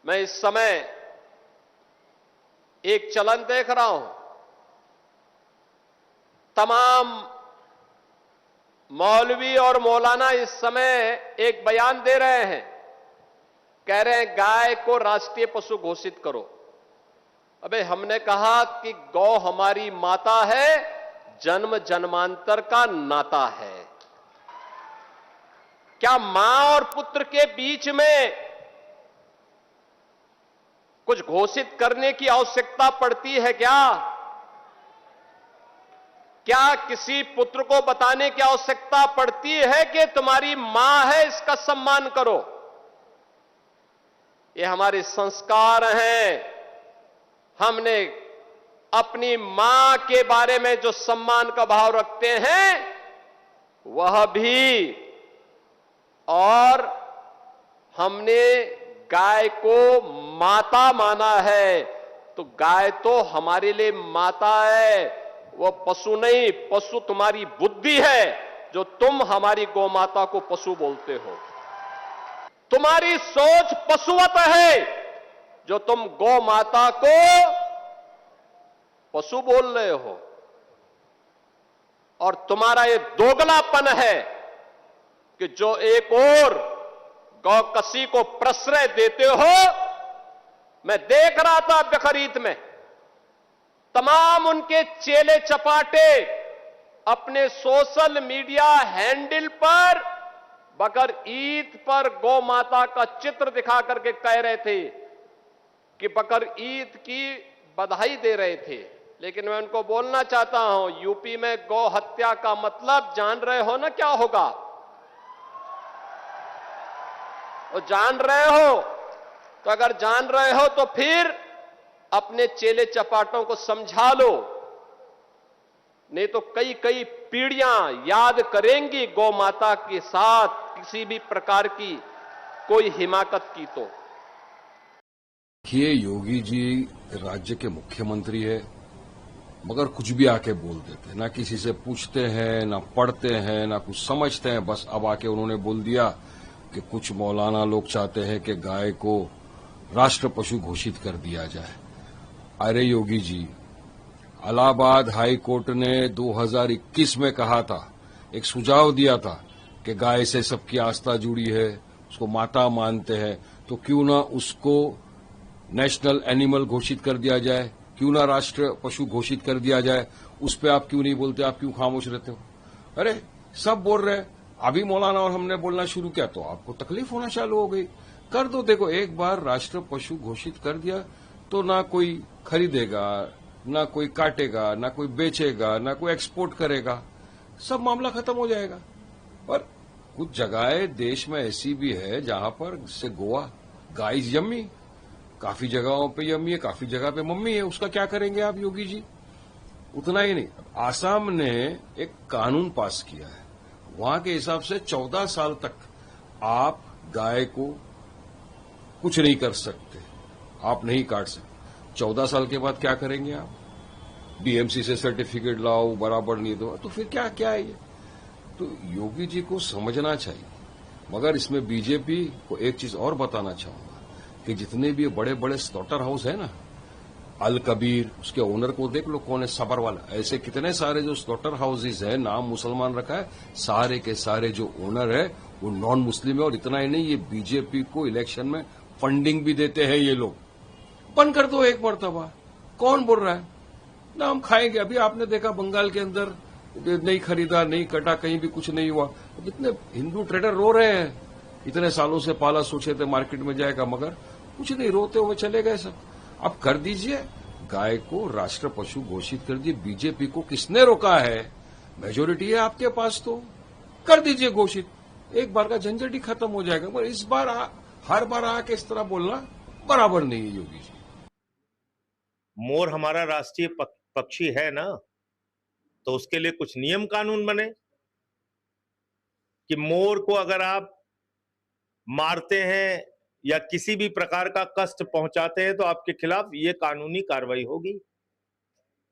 मैं इस समय एक चलन देख रहा हूं, तमाम मौलवी और मौलाना इस समय एक बयान दे रहे हैं, कह रहे हैं गाय को राष्ट्रीय पशु घोषित करो। अबे हमने कहा कि गौ हमारी माता है, जन्म जन्मांतर का नाता है। क्या मां और पुत्र के बीच में कुछ घोषित करने की आवश्यकता पड़ती है क्या? क्या किसी पुत्र को बताने की आवश्यकता पड़ती है कि तुम्हारी मां है, इसका सम्मान करो? ये हमारे संस्कार हैं। हमने अपनी मां के बारे में जो सम्मान का भाव रखते हैं वह भी, और हमने गाय को माता माना है, तो गाय तो हमारे लिए माता है, वो पशु नहीं। पशु तुम्हारी बुद्धि है जो तुम हमारी गौ माता को पशु बोलते हो। तुम्हारी सोच पशुवत है जो तुम गौ माता को पशु बोल रहे हो। और तुम्हारा ये दोगलापन है कि जो एक और गौकसी को प्रश्रय देते हो। मैं देख रहा था बकरीद में तमाम उनके चेले चपाटे अपने सोशल मीडिया हैंडल पर बकर ईद पर गौ माता का चित्र दिखा करके कह रहे थे कि बकर ईद की बधाई दे रहे थे। लेकिन मैं उनको बोलना चाहता हूं, यूपी में गौ हत्या का मतलब जान रहे हो ना क्या होगा? वो जान रहे हो? तो अगर जान रहे हो तो फिर अपने चेले चपाटों को समझा लो, नहीं तो कई कई पीढ़ियां याद करेंगी गौ माता के साथ किसी भी प्रकार की कोई हिमाकत की। तो देखिए, योगी जी राज्य के मुख्यमंत्री है, मगर कुछ भी आके बोल देते हैं। ना किसी से पूछते हैं, ना पढ़ते हैं, ना कुछ समझते हैं। बस अब आके उन्होंने बोल दिया कि कुछ मौलाना लोग चाहते हैं कि गाय को राष्ट्र पशु घोषित कर दिया जाए। अरे योगी जी, इलाहाबाद हाई कोर्ट ने 2021 में कहा था, एक सुझाव दिया था कि गाय से सबकी आस्था जुड़ी है, उसको माता मानते हैं, तो क्यों ना उसको नेशनल एनिमल घोषित कर दिया जाए, क्यों ना राष्ट्र पशु घोषित कर दिया जाए। उस पर आप क्यों नहीं बोलते? आप क्यों खामोश रहते हो? अरे सब बोल रहे हैं, अभी मौलाना और हमने बोलना शुरू किया तो आपको तकलीफ होना चालू हो गई। कर दो। देखो, एक बार राष्ट्र पशु घोषित कर दिया तो ना कोई खरीदेगा, ना कोई काटेगा, ना कोई बेचेगा, ना कोई एक्सपोर्ट करेगा, सब मामला खत्म हो जाएगा। और कुछ जगहें देश में ऐसी भी है जहां पर जैसे गोवा, गाय इज यम्मी, काफी जगहों पे यम्मी है, काफी जगह पे मम्मी है। उसका क्या करेंगे आप योगी जी? उतना ही नहीं, आसाम ने एक कानून पास किया है, वहां के हिसाब से 14 साल तक आप गाय को कुछ नहीं कर सकते, आप नहीं काट सकते। 14 साल के बाद क्या करेंगे आप? बीएमसी से सर्टिफिकेट लाओ, बराबर नहीं दो, तो फिर क्या क्या है ये? तो योगी जी को समझना चाहिए। मगर इसमें बीजेपी को एक चीज और बताना चाहूंगा कि जितने भी बड़े बड़े स्लॉटर हाउस है ना, अल कबीर, उसके ओनर को देख लो कौन है, सबर वाला, ऐसे कितने सारे जो स्लॉटर हाउसेज है, नाम मुसलमान रखा है, सारे के सारे जो ओनर है वो नॉन मुस्लिम है। और इतना ही नहीं, ये बीजेपी को इलेक्शन में फंडिंग भी देते हैं ये लोग। बंद कर दो एक मर्तबा। कौन बोल रहा है ना हम खाएंगे? अभी आपने देखा बंगाल के अंदर नहीं खरीदा, नहीं कटा, कहीं भी कुछ नहीं हुआ। इतने हिंदू ट्रेडर रो रहे हैं, इतने सालों से पाला, सोचे थे मार्केट में जाएगा, मगर कुछ नहीं, रोते हुए चले गए सब। अब कर दीजिए, गाय को राष्ट्र पशु घोषित कर दिए। बीजेपी को किसने रोका है? मेजोरिटी है आपके पास, तो कर दीजिए घोषित। एक बार का झंझट ही खत्म हो जाएगा। पर इस बार हर बार आके इस तरह बोलना बराबर नहीं है योगी जी। मोर हमारा राष्ट्रीय पक्षी है ना, तो उसके लिए कुछ नियम कानून बने कि मोर को अगर आप मारते हैं या किसी भी प्रकार का कष्ट पहुंचाते हैं तो आपके खिलाफ ये कानूनी कार्रवाई होगी।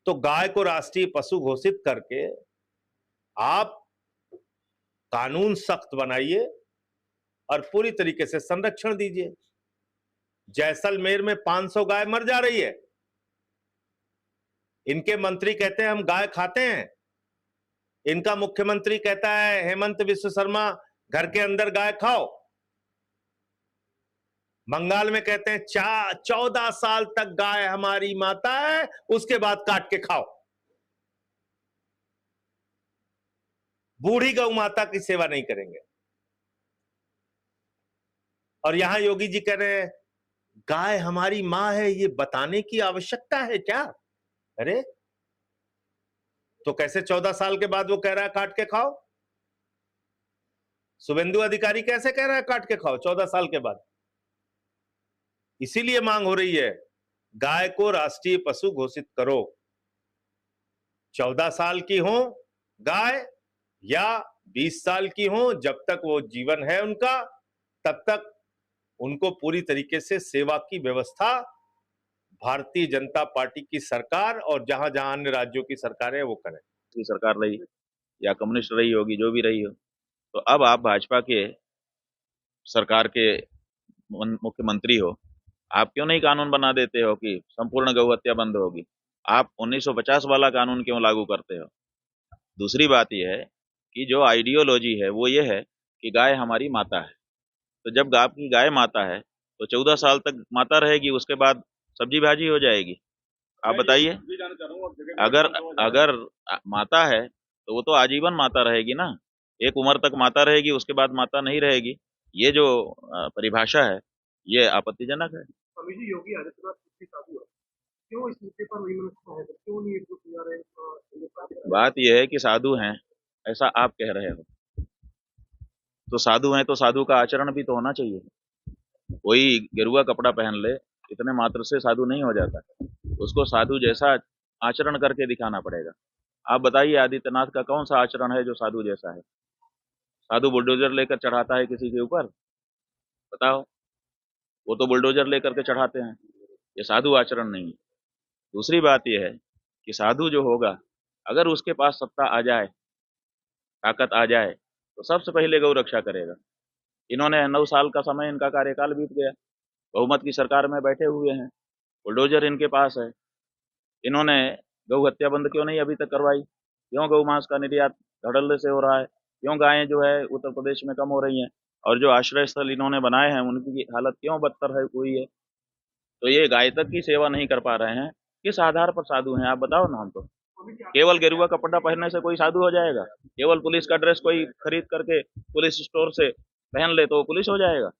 तो गाय को राष्ट्रीय पशु घोषित करके आप कानून सख्त बनाइए और पूरी तरीके से संरक्षण दीजिए। जैसलमेर में 500 गाय मर जा रही है। इनके मंत्री कहते हैं हम गाय खाते हैं। इनका मुख्यमंत्री कहता है हेमंत विश्व शर्मा घर के अंदर गाय खाओ। बंगाल में कहते हैं 14 साल तक गाय हमारी माता है, उसके बाद काट के खाओ। बूढ़ी गौ माता की सेवा नहीं करेंगे। और यहां योगी जी कह रहे हैं गाय हमारी मां है, ये बताने की आवश्यकता है क्या? अरे तो कैसे 14 साल के बाद वो कह रहा है काट के खाओ? शुभेंदु अधिकारी कैसे कह रहा है काट के खाओ 14 साल के बाद? इसीलिए मांग हो रही है गाय को राष्ट्रीय पशु घोषित करो। 14 साल की हो गाय या 20 साल की हो, जब तक वो जीवन है उनका, तब तक उनको पूरी तरीके से सेवा की व्यवस्था भारतीय जनता पार्टी की सरकार और जहां जहां अन्य राज्यों की सरकारें वो करें। की सरकार रही या कम्युनिस्ट रही होगी, जो भी रही हो, तो अब आप भाजपा के सरकार के मुख्यमंत्री हो, आप क्यों नहीं कानून बना देते हो कि संपूर्ण गौ हत्या बंद होगी? आप 1950 वाला कानून क्यों लागू करते हो? दूसरी बात यह है कि जो आइडियोलॉजी है वो ये है कि गाय हमारी माता है। तो जब आपकी गाय माता है तो 14 साल तक माता रहेगी, उसके बाद सब्जी भाजी हो जाएगी। आप बताइए, अगर अगर माता है तो वो तो आजीवन माता रहेगी ना, एक उम्र तक माता रहेगी, उसके बाद माता नहीं रहेगी। ये जो परिभाषा है ये आपत्तिजनक है। स्वामी जी, योगी आदित्यनाथ कितने साधु है, क्यों इस मुद्दे पर विमर्श है, क्यों नहीं एक जा रहे? बात यह है कि साधु हैं ऐसा आप कह रहे हो, तो साधु हैं तो साधु का आचरण भी तो होना चाहिए। कोई गेरुआ कपड़ा पहन ले इतने मात्र से साधु नहीं हो जाता, उसको साधु जैसा आचरण करके दिखाना पड़ेगा। आप बताइए आदित्यनाथ का कौन सा आचरण है जो साधु जैसा है? साधु बुलडोजर लेकर चढ़ाता है किसी के ऊपर? बताओ, वो तो बुलडोजर लेकर के चढ़ाते हैं, ये साधु आचरण नहीं है। दूसरी बात यह है कि साधु जो होगा, अगर उसके पास सत्ता आ जाए, ताकत आ जाए, तो सबसे पहले गौ रक्षा करेगा। इन्होंने 9 साल का समय, इनका कार्यकाल बीत गया, बहुमत की सरकार में बैठे हुए हैं, बुलडोजर इनके पास है। इन्होंने गौ हत्या बंद क्यों नहीं अभी तक करवाई? क्यों गौ मांस का निर्यात धड़ल्ले से हो रहा है? क्यों गायें जो है उत्तर प्रदेश में कम हो रही हैं? और जो आश्रय स्थल इन्होंने बनाए हैं उनकी हालत क्यों बदतर है हुई है? तो ये गाय तक की सेवा नहीं कर पा रहे हैं। किस आधार पर साधु हैं आप बताओ ना हमको। केवल गेरुआ कपड़ा पहनने से कोई साधु हो जाएगा? केवल पुलिस का ड्रेस कोई खरीद करके पुलिस स्टोर से पहन ले तो वो पुलिस हो जाएगा?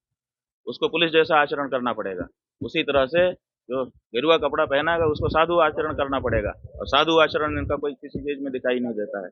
उसको पुलिस जैसा आचरण करना पड़ेगा। उसी तरह से जो गेरुआ कपड़ा पहना है उसको साधु आचरण करना पड़ेगा, और साधु आचरण इनका कोई किसी चीज में दिखाई नहीं देता है।